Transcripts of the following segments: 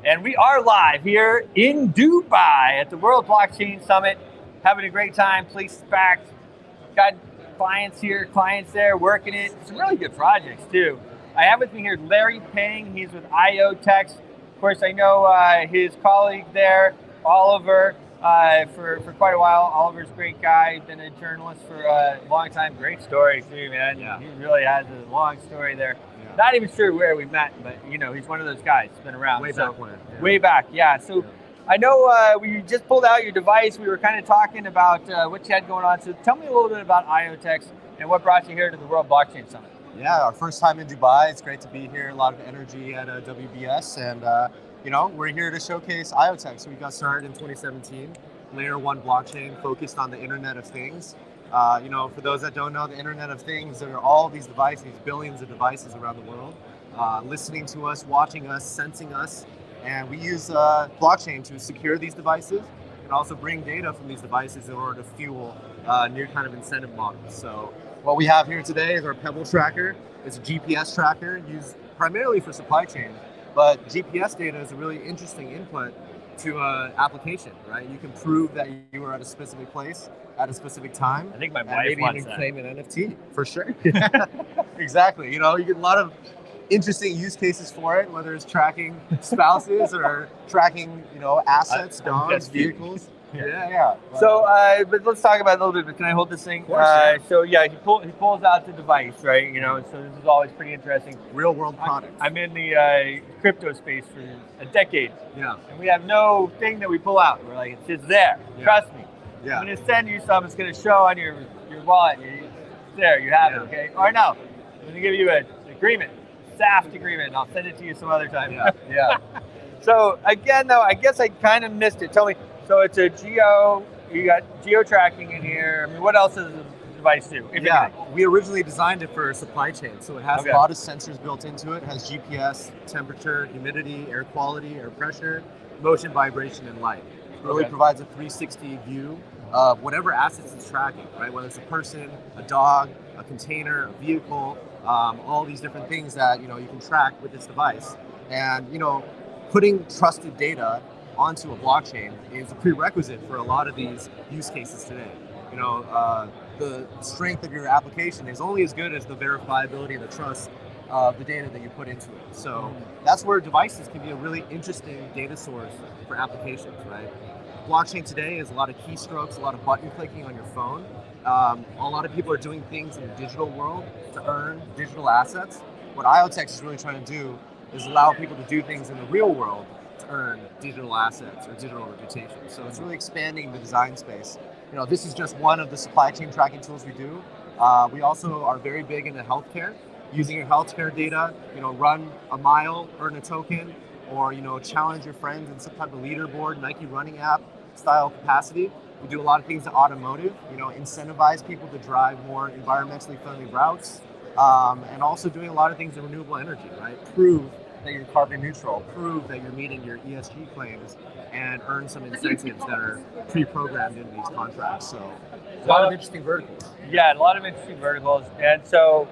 And we are live here in Dubai at the World Blockchain Summit, having a great time. Place is packed. Got clients here, clients there, working it. Some really good projects too. I have with me here Larry Pang. He's with IOTEX. Of course, I know his colleague there, Oliver, for quite a while. Oliver's a great guy. Been a journalist for a long time. Great story too, man. Yeah. He really has a long story there. Yeah. Not even sure where we met, but you know, he's one of those guys. He's been around. Way back when. Yeah. Way back, yeah. So I know we just pulled out your device. We were kind of talking about what you had going on. So tell me a little bit about IOTEX and what brought you here to the World Blockchain Summit. Yeah, our first time in Dubai. It's great to be here. A lot of energy at WBS, and we're here to showcase IOTEX. We got started in 2017. Layer 1 blockchain focused on the Internet of Things. For those that don't know, the Internet of Things, there are all these devices, billions of devices around the world, listening to us, watching us, sensing us, and we use blockchain to secure these devices and also bring data from these devices in order to fuel new kind of incentive models. So what we have here today is our Pebble tracker. It's a GPS tracker used primarily for supply chain, but GPS data is a really interesting input to application, right? You can prove that you were at a specific place at a specific time. I think my and wife maybe wants even that. claim an NFT for sure. Exactly. You get a lot of interesting use cases for it, whether it's tracking spouses or tracking, assets, dogs, vehicles. Yeah. So, but let's talk about it a little bit. But can I hold this thing? Of course, yeah. So yeah, he pulls out the device, right? So this is always pretty interesting. Real world product. I'm in the crypto space for a decade, Yeah. and we have no thing that we pull out. We're like, it's just there. Yeah. Trust me. Yeah. I'm gonna send you some. It's gonna show on your wallet. It's there. You have it. Yeah. Okay. Or no, I'm gonna give you an agreement, SAFT agreement. I'll send it to you some other time. Yeah. So again, though, I guess I kind of missed it. Tell me. So it's a you got geo tracking in here. I mean, what else does the device do? If anything? We originally designed it for supply chain, so it has Okay. a lot of sensors built into it. It has GPS, temperature, humidity, air quality, air pressure, motion, vibration, and light. It really Okay. provides a 360 view of whatever assets it's tracking, right? Whether it's a person, a dog, a container, a vehicle, all these different things that you can track with this device. And putting trusted data onto a blockchain is a prerequisite for a lot of these use cases today. The strength of your application is only as good as the verifiability and the trust of the data that you put into it. So that's where devices can be a really interesting data source for applications, right? Blockchain today is a lot of keystrokes, a lot of button clicking on your phone. A lot of people are doing things in the digital world to earn digital assets. What IOTEX is really trying to do is allow people to do things in the real world to earn digital assets or digital reputation. So it's really expanding the design space. This is just one of the supply chain tracking tools we do. We also are very big into healthcare, using your healthcare data, run a mile, earn a token, or challenge your friends in some type of leaderboard, Nike running app style capacity. We do a lot of things in automotive, incentivize people to drive more environmentally friendly routes, and also doing a lot of things in renewable energy, right? Prove that you're carbon neutral, prove that you're meeting your ESG claims, and earn some incentives that are pre-programmed into these contracts. So a lot of interesting verticals. Yeah, a lot of interesting verticals. And so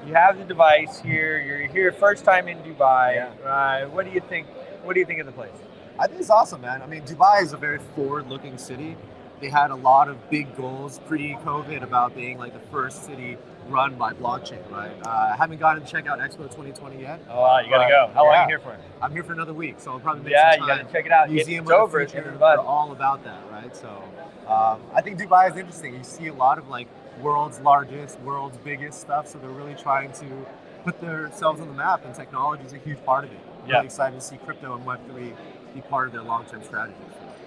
you have the device here. You're here first time in Dubai. What do you think? What do you think of the place? I think it's awesome, man. I mean, Dubai is a very forward-looking city. They had a lot of big goals pre-COVID about being like the first city run by blockchain, right? I haven't gotten to check out Expo 2020 yet. Oh, wow, you gotta go. How long are you here for? I'm here for another week, so I'll probably make Yeah, some you time. gotta check it out. Museum It's of the over. It's Future, in the they're bud. all about that, right? So I think Dubai is interesting. You see a lot of like world's largest, world's biggest stuff, so they're really trying to put themselves on the map, and technology is a huge part of it. I'm Yeah. really excited to see crypto and Web3 be part of their long-term strategy.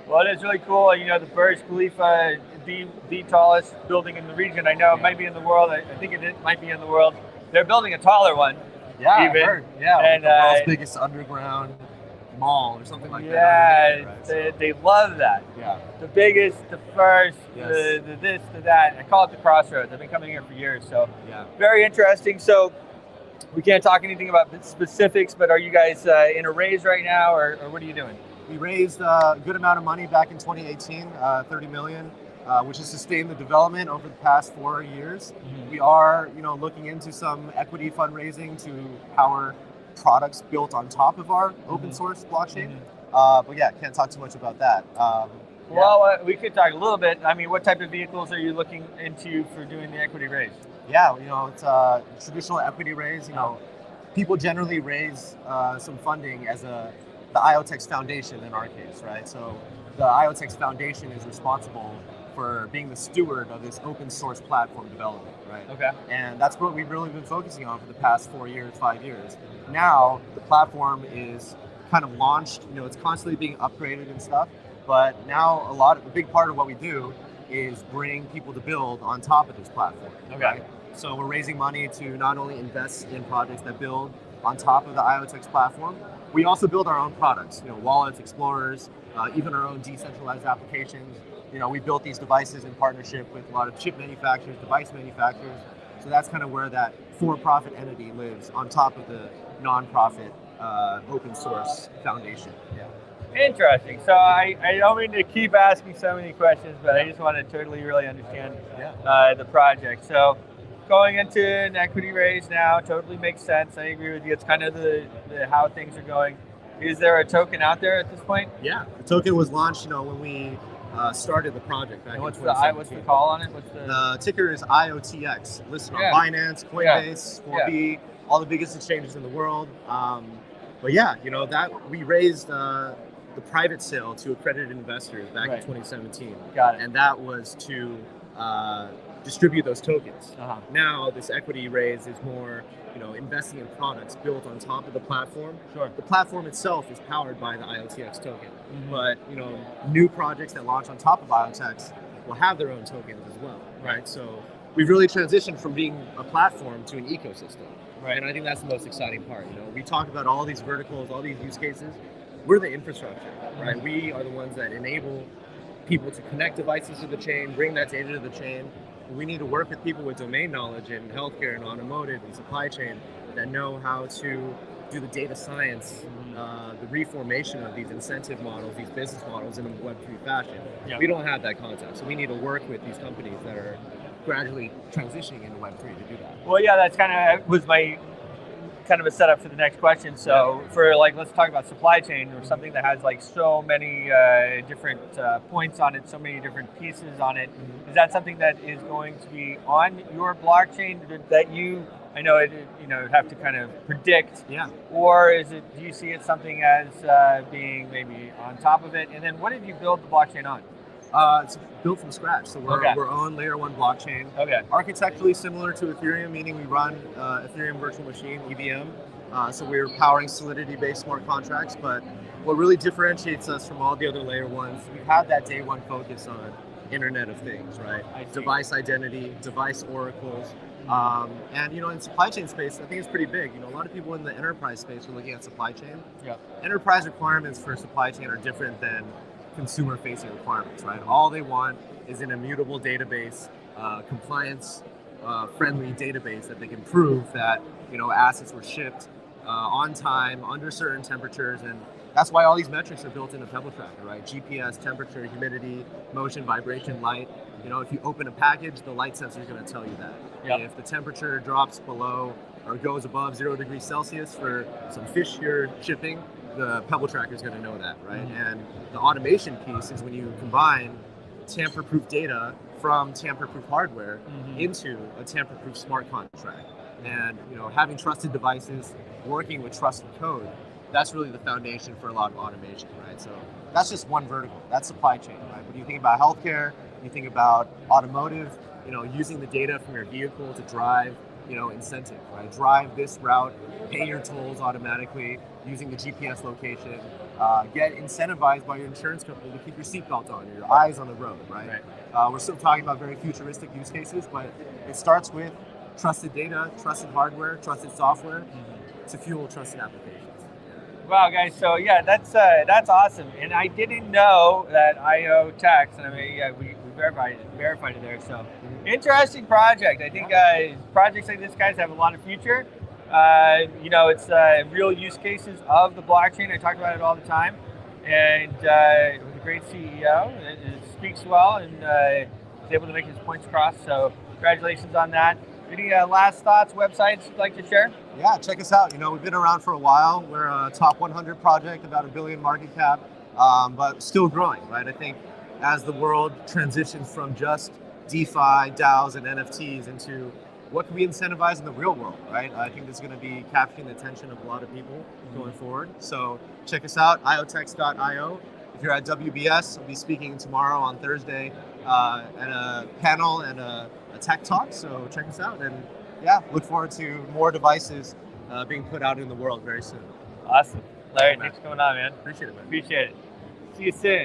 Well, it is really cool. The Burj Khalifa, the tallest building in the region. I know it might be in the world. I think it might be in the world. They're building a taller one. Yeah, Even. I heard. Yeah, And, the world's biggest underground mall or something like Yeah, that. Right? they love that. Yeah. The biggest, the first, Yes. the this, the that. I call it the crossroads. I've been coming here for years, so Yeah. very interesting. So we can't talk anything about the specifics, but are you guys in a raise right now, or what are you doing? We raised a good amount of money back in 2018, 30 million, which has sustained the development over the past 4 years. Mm-hmm. We are, looking into some equity fundraising to power products built on top of our open source blockchain. But yeah, can't talk too much about that. Well, we could talk a little bit. I mean, what type of vehicles are you looking into for doing the equity raise? Yeah, it's a traditional equity raise. People generally raise some funding as the IOTEX Foundation in our case, right? So the IOTEX Foundation is responsible for being the steward of this open source platform development, right? Okay. And that's what we've really been focusing on for the past 4 years, 5 years. Now the platform is kind of launched. It's constantly being upgraded and stuff. But now a big part of what we do is bring people to build on top of this platform. Okay. Right? So we're raising money to not only invest in projects that build on top of the IOTEX platform, we also build our own products, wallets, explorers, even our own decentralized applications. We built these devices in partnership with a lot of chip manufacturers, device manufacturers. So that's kind of where that for-profit entity lives on top of the non-profit open source foundation. Yeah. Interesting. So I don't mean to keep asking so many questions, but I just want to totally really understand the project. So going into an equity raise now totally makes sense. I agree with you. It's kind of the how things are going. Is there a token out there at this point? Yeah, the token was launched, when we started the project back in 2017. What's the call on it? The ticker is IOTX, listed on Binance, Coinbase, 4B, all the biggest exchanges in the world. But yeah, that we raised the private sale to accredited investors back in 2017. Got it. And that was to distribute those tokens. Now this equity raise is more, investing in products built on top of the platform. Sure. The platform itself is powered by the IOTX token, but new projects that launch on top of IOTEX will have their own tokens as well, right? So we've really transitioned from being a platform to an ecosystem, right? And I think that's the most exciting part. We talk about all these verticals, all these use cases. We're the infrastructure, right? We are the ones that enable people to connect devices to the chain, bring that data to the chain. We need to work with people with domain knowledge in healthcare and automotive and supply chain that know how to do the data science, the reformation of these incentive models, these business models in a Web3 fashion. Yeah. We don't have that concept, so we need to work with these companies that are gradually transitioning into Web3 to do that. Well, yeah, that's was my kind of a setup for the next question. So for let's talk about supply chain, or something that has so many different points on it, so many different pieces on it. Is that something that is going to be on your blockchain that you, I know it, have to kind of predict? Yeah. Or do you see it something as being maybe on top of it? And then what did you build the blockchain on? It's built from scratch, so we're on layer 1 blockchain. Okay. Architecturally similar to Ethereum, meaning we run Ethereum virtual machine, EVM. So we're powering Solidity-based smart contracts, but what really differentiates us from all the other layer 1s, we've had that day 1 focus on Internet of Things, right? Device identity, device oracles. And in supply chain space, I think it's pretty big. A lot of people in the enterprise space are looking at supply chain. Yeah. Enterprise requirements for supply chain are different than consumer-facing requirements, right? All they want is an immutable database, compliance-friendly database that they can prove that assets were shipped on time, under certain temperatures, and that's why all these metrics are built into PebbleTracker, right? GPS, temperature, humidity, motion, vibration, light. If you open a package, the light sensor is going to tell you that. Yep. If the temperature drops below or goes above 0 degrees Celsius for some fish you're shipping, the PebbleTracker is going to know that, right? And the automation piece is when you combine tamper-proof data from tamper-proof hardware into a tamper-proof smart contract. And having trusted devices, working with trusted code, that's really the foundation for a lot of automation, right? So that's just one vertical. That's supply chain, right? When you think about healthcare, you think about automotive, using the data from your vehicle to drive incentive, right? Drive this route, pay your tolls automatically using the GPS location, get incentivized by your insurance company to keep your seatbelt on, your eyes on the road, right? We're still talking about very futuristic use cases, but it starts with trusted data, trusted hardware, trusted software to fuel trusted applications. Wow, guys! So yeah, that's awesome, and I didn't know that IOTEX, and I mean, we verified it there. So interesting project. I think projects like this, guys, have a lot of future. It's real use cases of the blockchain. I talk about it all the time, and with a great CEO, it speaks well and is able to make his points across. So congratulations on that. Any last thoughts, websites you'd like to share? Yeah, check us out. You know, we've been around for a while. We're a top 100 project, about $1 billion market cap, but still growing, right? I think as the world transitions from just DeFi, DAOs, and NFTs into what can we incentivize in the real world, right? I think this is going to be capturing the attention of a lot of people going forward. So check us out, IOTEX.io. If you're at WBS, I'll be speaking tomorrow on Thursday at a panel and a tech talk. So check us out, and yeah, look forward to more devices being put out in the world very soon. Awesome. Larry, Yeah, thanks for coming on, man. Appreciate it, man. Appreciate it. See you soon.